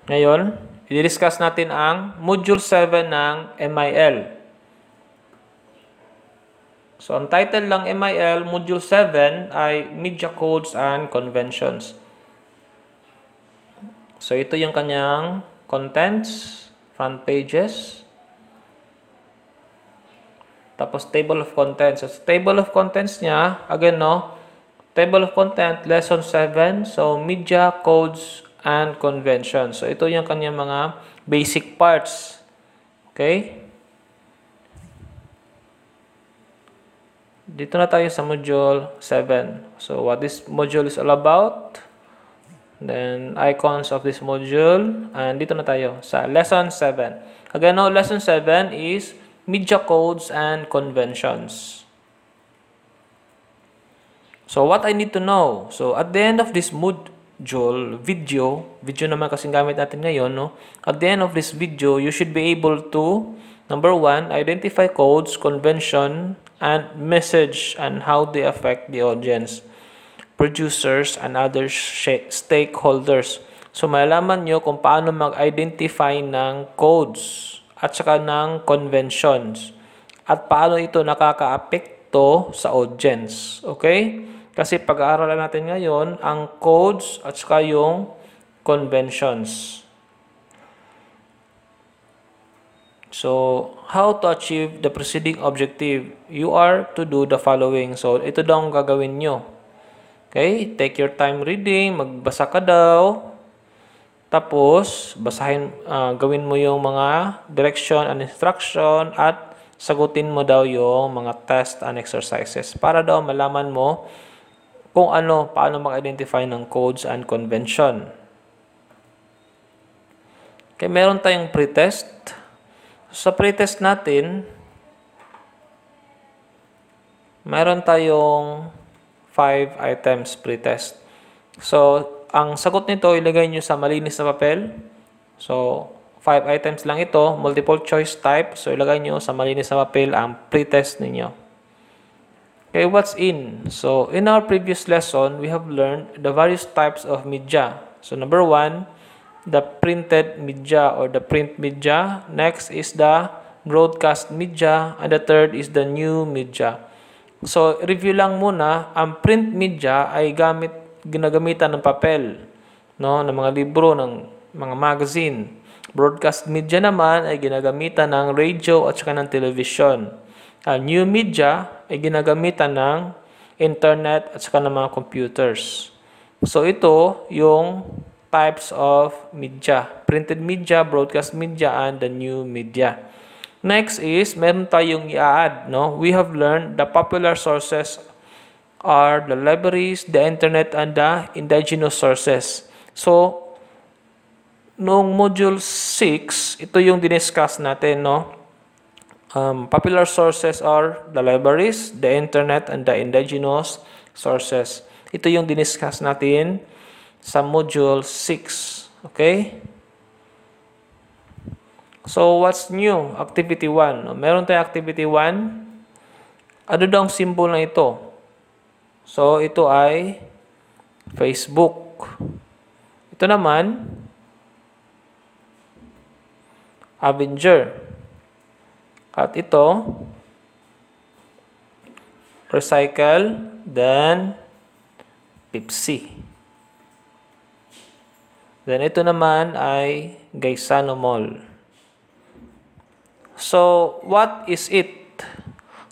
Ngayon, i-discuss natin ang Module 7 ng MIL. So, ang title ng MIL, Module 7 ay Media Codes and Conventions. So, ito yung kanyang contents, front pages. Tapos, table of contents. So, table of contents niya, again, table of content, lesson 7. So, media codes and conventions. So, ito yung kanyang mga basic parts. Okay? Dito na tayo sa module 7. So, what this module is all about. Then, icons of this module. And dito na tayo sa lesson 7. Again, lesson 7 is media codes and conventions. So, what I need to know. So, at the end of this module, video naman kasing gamit natin ngayon, At the end of this video, you should be able to, number 1, identify codes, convention, and message and how they affect the audience, producers, and other stakeholders. So, malalaman nyo kung paano mag-identify ng codes at saka ng conventions at paano ito nakaka-apekto sa audience. Okay? Kasi pag-aaralan natin ngayon ang codes at saka yung conventions. So, how to achieve the preceding objective? You are to do the following. So, ito daw ang gagawin nyo. Okay? Take your time reading. Magbasa ka daw. Tapos, gawin mo yung mga direction and instruction at sagutin mo daw yung mga test and exercises para daw malaman mo kung paano mag-identify ng codes and convention. Okay, meron tayong pretest. Sa pretest natin, meron tayong 5 items pretest. So, ang sagot nito, ilagay nyo sa malinis na papel. So, 5 items lang ito, multiple choice type. So, ilagay nyo sa malinis na papel ang pretest ninyo. Okay, what's in? So, in our previous lesson, we have learned the various types of media. So, number 1, the printed media or the print media. Next is the broadcast media. And the third is the new media. So, review lang muna. Ang print media ay ginagamitan ng papel, ng mga libro, ng mga magazine. Broadcast media naman ay ginagamitan ng radio at saka ng television. New media ay ginagamitan ng internet at saka ng mga computers. So, ito yung types of media. Printed media, broadcast media, and the new media. Next is, meron tayong i-add. We have learned the popular sources are the libraries, the internet, and the indigenous sources. So, noong module 6, ito yung diniscuss natin, popular sources are the libraries, the internet, and the indigenous sources. Ito yung diniscuss natin sa module 6. Okay? So, what's new? Activity 1. Meron tayong activity 1. Ano daw ang symbol na ito? So, ito ay Facebook. Ito naman, Avenger. At ito, Recycle, then Pepsi. Then, ito naman ay Gaisano Mall. So, what is it?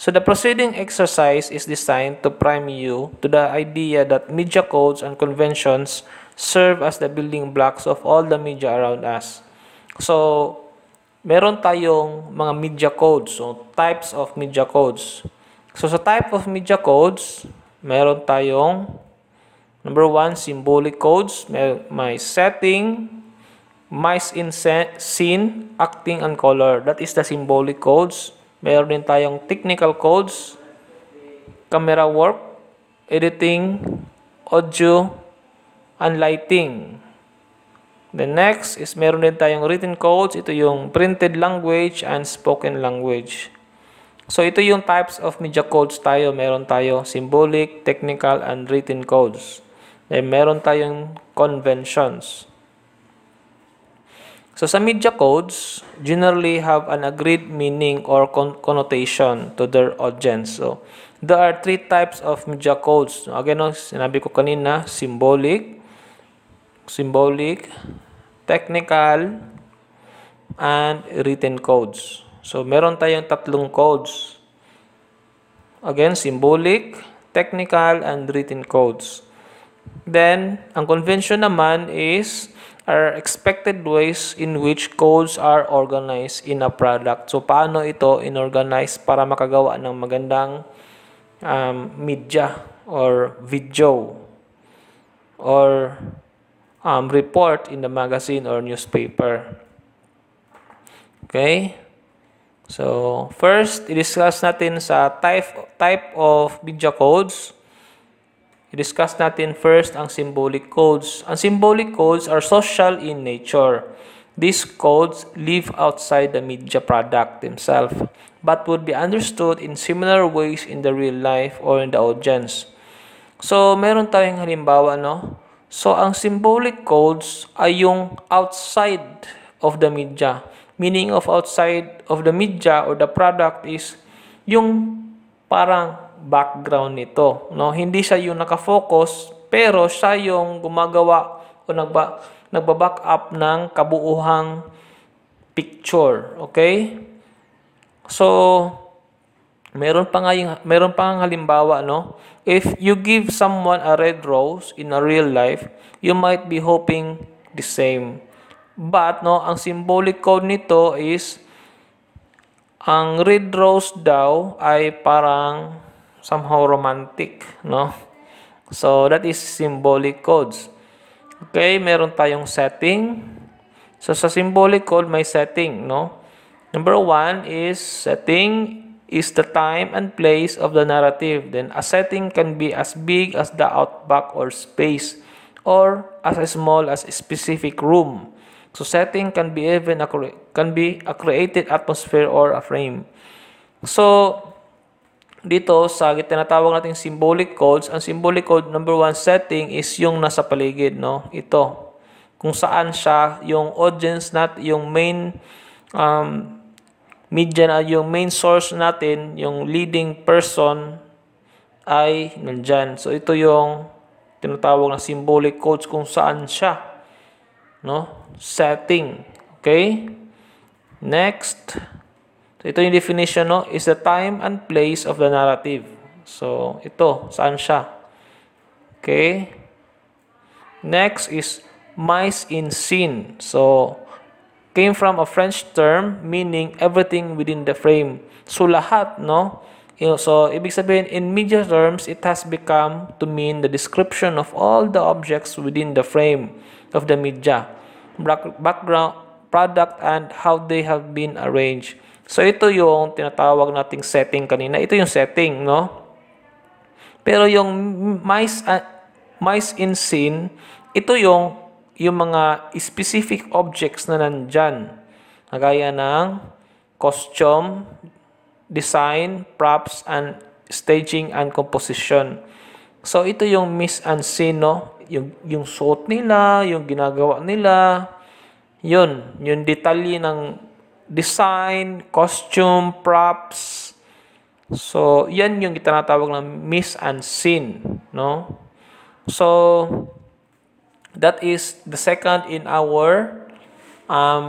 So, the preceding exercise is designed to prime you to the idea that media codes and conventions serve as the building blocks of all the media around us. So, meron tayong mga media codes, so types of media codes. So, sa type of media codes, meron tayong number 1, symbolic codes. May setting, mice in scene, acting, and color. That is the symbolic codes. Meron din tayong technical codes, camera work, editing, audio, and lighting. The next is meron din tayong written codes. Ito yung printed language and spoken language. So, ito yung types of media codes tayo. Meron tayo symbolic, technical, and written codes. Then, meron tayong conventions. So sa media codes, generally have an agreed meaning or connotation to their audience. So there are three types of media codes. Again, sinabi ko kanina, symbolic, technical, and written codes. So meron tayong tatlong codes. Again, symbolic, technical, and written codes. Then, ang convention naman is are expected ways in which codes are organized in a product. So, paano ito inorganize para makagawa ng magandang media or video or report in the magazine or newspaper. Okay? So, first, i-discuss natin sa type of media codes. I-discuss natin first ang symbolic codes. Ang symbolic codes are social in nature. These codes live outside the media product themselves, but would be understood in similar ways in the real life or in the audience. So, meron tayong halimbawa, no? So, ang symbolic codes ay yung outside of the media. Meaning of outside of the media or the product is yung parang background nito, no? Hindi siya yung nakafocus, pero siya yung gumagawa o nagba-back up ng kabuuhang picture, okay? So, meron pang halimbawa, no? If you give someone a red rose in a real life, you might be hoping the same. But, no, ang symbolic code nito is ang red rose daw ay parang somehow romantic, no? So, that is symbolic codes. Okay, meron tayong setting. So, sa symbolic code, may setting, no? Number 1 is setting is the time and place of the narrative. Then, a setting can be as big as the outback or space or as small as a specific room. So, setting can be even a created atmosphere or a frame. So, dito sa tinatawag nating symbolic codes, ang symbolic code number 1 setting is yung nasa paligid, no? Ito. Kung saan siya, yung audience yung main media na, yung main source natin, yung leading person ay nandyan. So, ito yung tinatawag na symbolic codes kung saan siya, no? Setting. Okay? Next. So, ito yung definition, no? Is the time and place of the narrative. So, ito. Saan siya? Okay? Next is mise en scene. So, came from a French term meaning everything within the frame. So, lahat, no? So, ibig sabihin, in media terms, it has become to mean the description of all the objects within the frame of the media, background, product, and how they have been arranged. So, ito yung tinatawag nating setting kanina. Ito yung setting, no? Pero yung mise en scene, ito yung mga specific objects na nandyan. Kagaya ng costume, design, props, and staging and composition. So, ito yung mise en scene, no? Yung suot nila, yung ginagawa nila, yung detalye ng design, costume, props. So, yan yung tinatawag na mise en scene, no? So, that is the second in our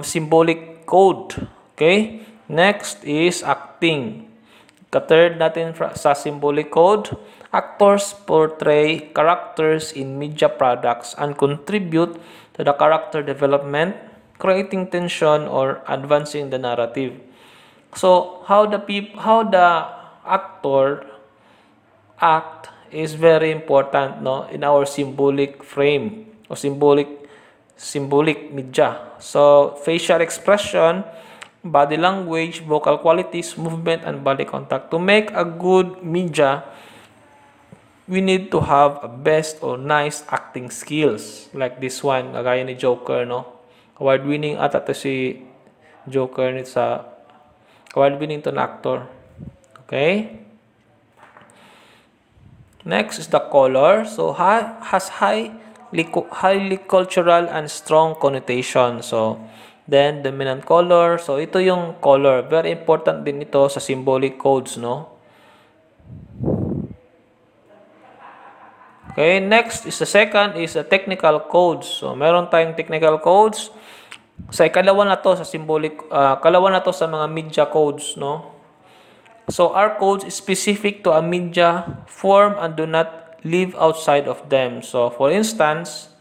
symbolic code. Okay? Next is acting. Ka-third natin sa symbolic code, actors portray characters in media products and contribute to the character development, creating tension or advancing the narrative. So, how the actor act is very important, no, in our symbolic frame or symbolic media. So, facial expression, body language, vocal qualities, movement, and body contact. To make a good media, we need to have a best or nice acting skills. Like this one, kagaya ni Joker, no? Award-winning ata to si Joker nito sa award-winning to na actor. Okay? Next is the color. So, has highly cultural and strong connotation. So, Then, dominant color. So, ito yung color. Very important din ito sa symbolic codes, no? Okay, next is the second is the technical codes. So, meron tayong technical codes. Sa ikalawa na to sa symbolic, kalawa na to sa mga media codes, no? So, our codes is specific to a media form and do not live outside of them. So, for instance,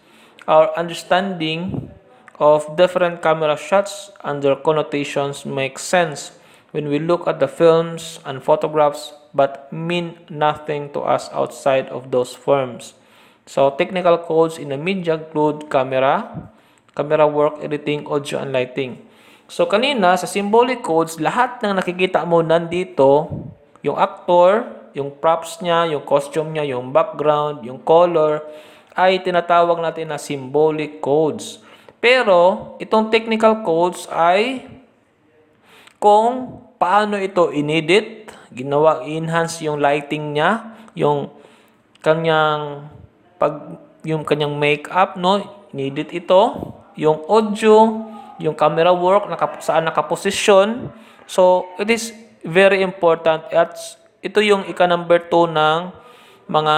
our understanding of different camera shots and their connotations makes sense when we look at the films and photographs but mean nothing to us outside of those forms. So, technical codes in the media include camera work, editing, audio, and lighting. So, kanina, sa symbolic codes, lahat ng nakikita mo nandito, yung actor, yung props niya, yung costume niya, yung background, yung color, ay tinatawag natin na symbolic codes. Pero, itong technical codes ay kung paano ito inedit, ginawa, enhance yung lighting niya, yung kanyang makeup, no? Inedit ito, yung audio, yung camera work, saan nakaposisyon. So, it is very important. At ito yung ika-number 2 ng mga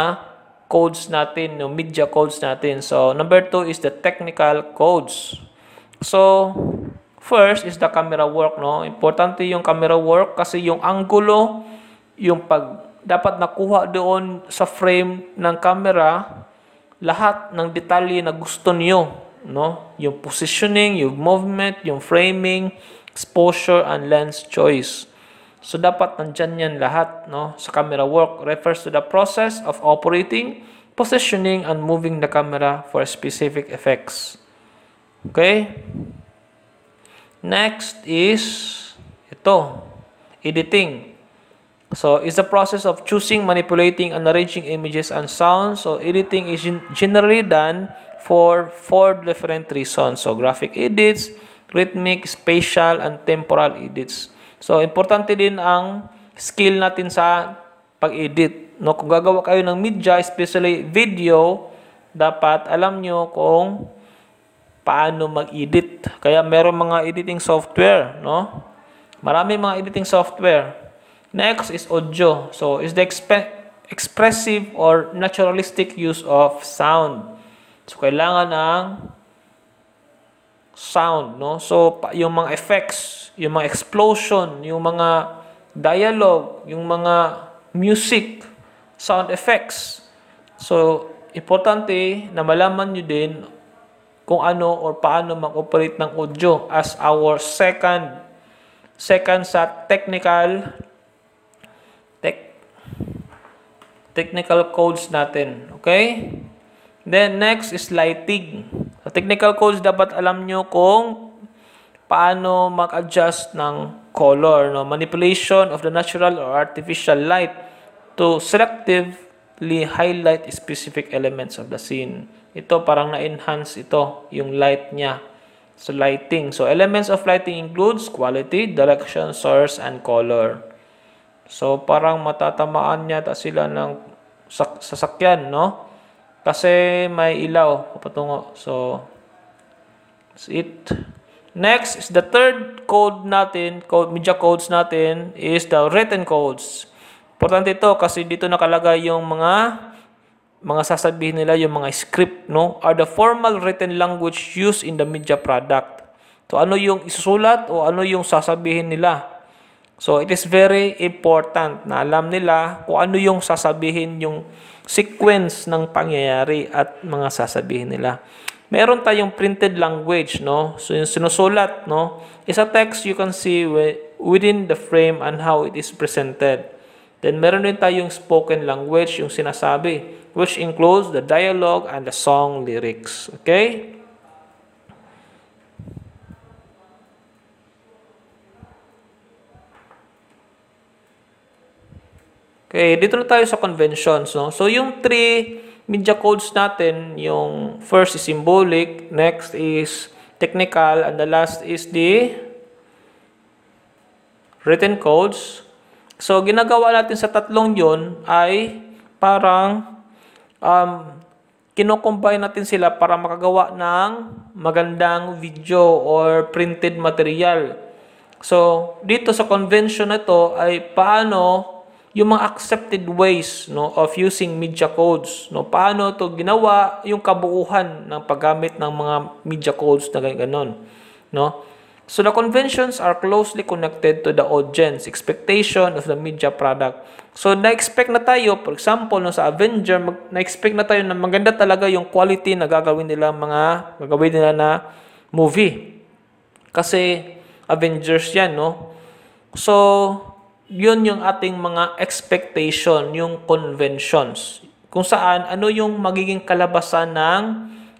codes natin, yung media codes natin. So, number 2 is the technical codes. So, first is the camera work, no? Importante yung camera work kasi yung angulo, yung dapat nakuha doon sa frame ng camera, lahat ng detalye na gusto niyo, no? Yung positioning, yung movement, yung framing, exposure, and lens choice. So, dapat nandyan yan lahat, no? Sa camera work refers to the process of operating, positioning, and moving the camera for specific effects. Okay? Next is ito, editing. So, it's the process of choosing, manipulating, and arranging images and sounds. So, editing is generally done for 4 different reasons. So, graphic edits, rhythmic, spatial, and temporal edits. So, importante din ang skill natin sa pag-edit. No, kung gagawa kayo ng media, especially video, dapat alam nyo kung paano mag-edit. Kaya meron mga editing software, no? Marami mga editing software. Next is audio. So, is the expressive or naturalistic use of sound. So, kailangan ng sound, no? So, yung mga effects, yung mga explosion, yung mga dialogue, yung mga music, sound effects. So, importante na malaman nyo din kung ano or paano mag-operate ng audio as our second sa technical codes natin. Okay? Then, next is lighting. Sa technical codes, dapat alam nyo kung paano mag-adjust ng color. No? Manipulation of the natural or artificial light to selectively highlight specific elements of the scene. Ito, parang na-enhance ito, yung light niya. So, lighting. So, elements of lighting includes quality, direction, source, and color. So, parang matatamaan yata sila ng sasakyan, no? Kasi may ilaw papatungo. So, that's it. Next is the third code natin, media codes natin, is the written codes. Importante ito kasi dito nakalagay yung mga sasabihin nila, yung mga script, no? Are the formal written language used in the media product. So, ano yung isusulat o ano yung sasabihin nila. So, it is very important na alam nila kung ano yung sasabihin, yung sequence ng pangyayari at mga sasabihin nila. Meron tayong printed language, no? So, yung sinusulat, no? Is a text you can see within the frame and how it is presented. Then, meron din tayong spoken language, yung sinasabi, which includes the dialogue and the song lyrics. Okay? Okay, dito na tayo sa conventions, no? So, yung 3 media codes natin, yung first is symbolic, next is technical, and the last is the written codes. So, ginagawa natin sa tatlong yun ay parang kino-combine natin sila para makagawa ng magandang video or printed material. So, dito sa convention na ito ay paano yung mga accepted ways, no, of using media codes. No, paano ito ginawa yung kabuuan ng paggamit ng mga media codes na ganon. No? So, the conventions are closely connected to the audience expectation of the media product. So, na-expect na tayo, for example, no, sa Avenger, na-expect na tayo na maganda talaga yung quality na gagawin nila na movie. Kasi, Avengers yan, no? So, yun yung ating mga expectation, yung conventions. Kung saan, ano yung magiging kalabasan ng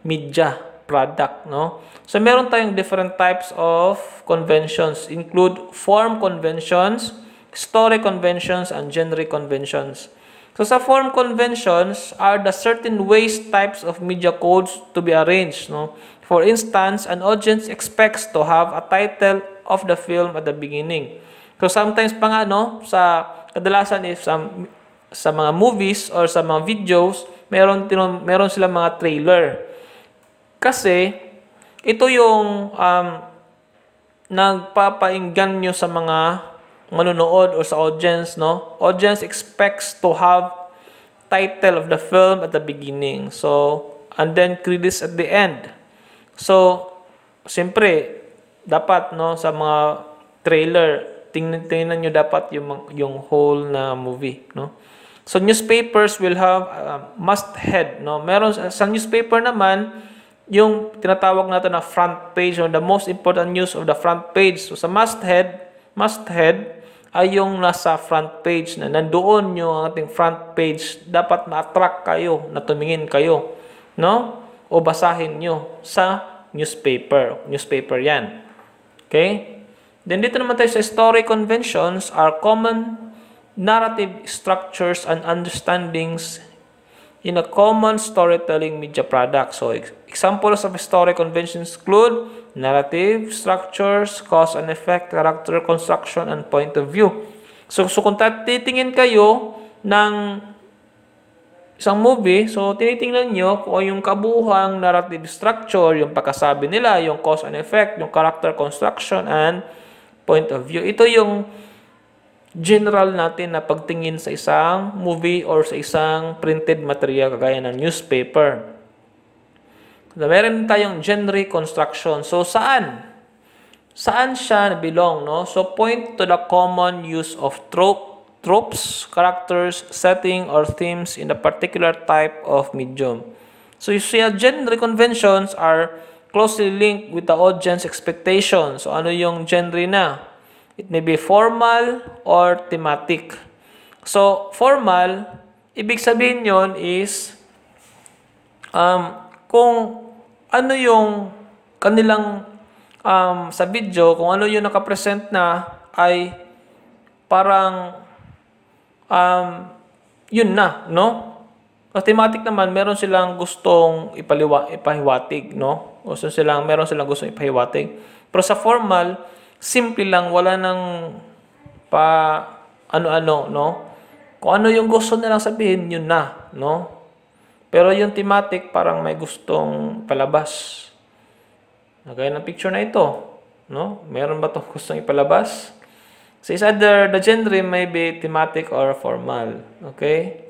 media product, no? So, meron tayong different types of conventions. Include form conventions, story conventions, and genre conventions. So, sa form conventions are the certain ways types of media codes to be arranged, no? For instance, an audience expects to have a title of the film at the beginning. So, sometimes pa nga, no, sa kadalasan if sa mga movies or sa mga videos, meron silang mga trailer. Kasi, ito yung nagpapainggan nyo sa mga manonood o sa audience, no? Audience expects to have title of the film at the beginning. So, and then credits at the end. So, siyempre, dapat, no, sa mga trailer, tingnan nyo dapat yung whole na movie, no? So, newspapers will have masthead, no? Meron sa newspaper naman, yung tinatawag natin na front page or the most important news of the front page. So, sa masthead ay yung nasa front page na nandoon yung ating front page. Dapat ma-attract kayo, na tumingin kayo, no? O basahin nyo sa newspaper. Newspaper yan. Okay? Then, dito naman tayo sa story conventions are common narrative structures and understandings in a common storytelling media product. So, examples of story conventions include narrative structures, cause and effect, character construction, and point of view. So kung titingin kayo ng isang movie, so tinitingnan nyo kung yung kabuuang narrative structure, yung pagkasabi nila, yung cause and effect, yung character construction, and point of view. Ito yung general natin na pagtingin sa isang movie or sa isang printed material kagaya ng newspaper. So, meron tayong genre construction. So, saan siya belong, no? So, point to the common use of tropes, characters, setting, or themes in a particular type of medium. So, you see, genre conventions are closely linked with the audience expectations. So, ano yung genre na? It may be formal or thematic. So, formal, ibig sabihin yon is kung ano yung kanilang sa video, kung ano yung nakapresent na ay parang yun na, no? Sa thematic naman, meron silang gustong ipahiwatig, no? O meron silang gustong ipahiwatig. Pero sa formal, simple lang, wala nang ano-ano, no? Kung ano yung gusto nilang sabihin, yun na, no? Pero yung thematic, parang may gustong palabas. Nagaya ng picture na ito, no? Meron ba itong gustong ipalabas? So, it's either the genre may be thematic or formal, okay?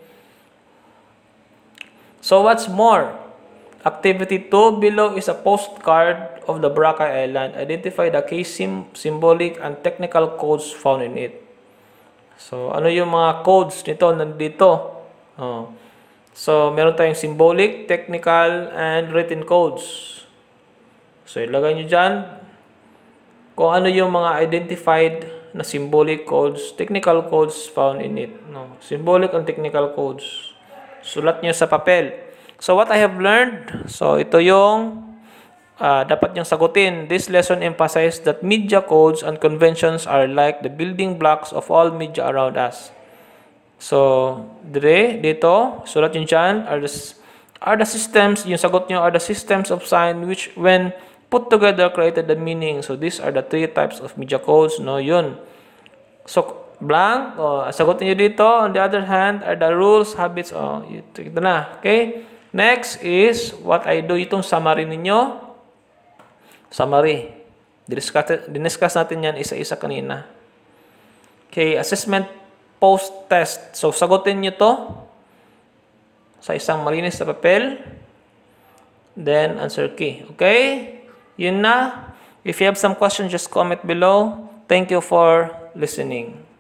So, what's more? Activity 2 below is a postcard of the Boracay Island. Identify the key symbolic and technical codes found in it. So, ano yung mga codes nito nandito? So, meron tayong symbolic, technical, and written codes. So, ilagay nyo dyan kung ano yung mga identified na symbolic codes, technical codes found in it. No? Symbolic and technical codes. Sulat nyo sa papel. So, what I have learned, so ito yung dapat niyang sagutin. This lesson emphasizes that media codes and conventions are like the building blocks of all media around us. So, dito, sulat nyo dyan, are the systems, yung sagot nyo, are the systems of sign which when put together created the meaning. So, these are the three types of media codes, no, yun. So, blank, sagutin nyo dito. On the other hand, are the rules, habits, ito na, okay? Next is what I do, itong summary ninyo. Summary. Diniscuss natin yan isa-isa kanina. Okay, assessment post-test. So, sagutin nyo to sa isang malinis na papel. Then, answer key. Okay? Yun na. If you have some questions, just comment below. Thank you for listening.